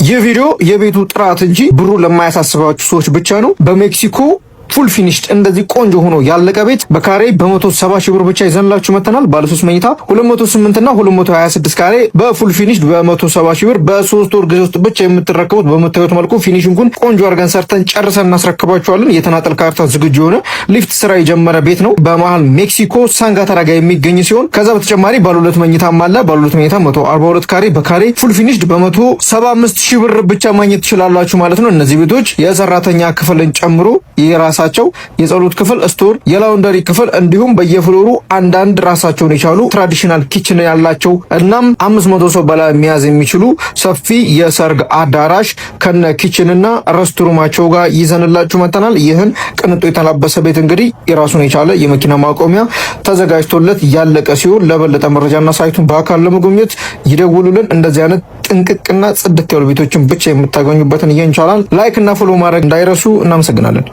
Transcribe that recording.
ይህ ቪዲዮ የቤቱ ጥራት እንጂ ብሩ ለማያሳስባችሁ ሰዎች ብቻ ነው። በሜክሲኮ ፉል ፊኒሽድ እንደዚህ ቆንጆ ሆኖ ያለቀ ቤት በካሬ በ170 ሺህ ብር ብቻ ይዘንላችሁ መተናል። ባለ 3 መኝታ 208 እና 226 ካሬ በፉል ፊኒሽድ በ170 ሺህ ብር በ3 ወር ጊዜ ውስጥ ብቻ የምትረከቡት በምታዩት መልኩ ፊኒሽንጉን ቆንጆ አድርገን ሰርተን ጨርሰን እናስረክባችኋለን። የተናጠል ካርታ ዝግጁ የሆነ ሊፍት ስራ የጀመረ ቤት ነው። በመሃል ሜክሲኮ ሳንጋተራ ጋር የሚገኝ ሲሆን ከዛ በተጨማሪ ባለ 2 መኝታም አለ። ባለ 2 መኝታ 142 ካሬ በካሬ ፉል ፊኒሽድ በ175 ሺህ ብር ብቻ ማግኘት ትችላላችሁ ማለት ነው። እነዚህ ቤቶች የሰራተኛ ክፍልን ጨምሮ የራሳቸው የጸሎት ክፍል፣ ስቶር፣ የላውንደሪ ክፍል እንዲሁም በየፍሎሩ አንዳንድ ራሳቸውን የቻሉ ትራዲሽናል ኪችን ያላቸው እናም 500 ሰው በላይ መያዝ የሚችሉ ሰፊ የሰርግ አዳራሽ ከነ ኪችንና ረስትሩማቸው ጋር ይዘንላችሁ መተናል። ይህን ቅንጡ የተላበሰ ቤት እንግዲህ የራሱን የቻለ የመኪና ማቆሚያ ተዘጋጅቶለት ያለቀ ሲሆን ለበለጠ መረጃና ሳይቱን በአካል ለመጎብኘት ይደውሉልን። እንደዚህ አይነት ጥንቅቅና ጽድት ያሉ ቤቶችን ብቻ የምታገኙበትን ይህን ቻናል ላይክ እና ፎሎ ማድረግ እንዳይረሱ። እናመሰግናለን።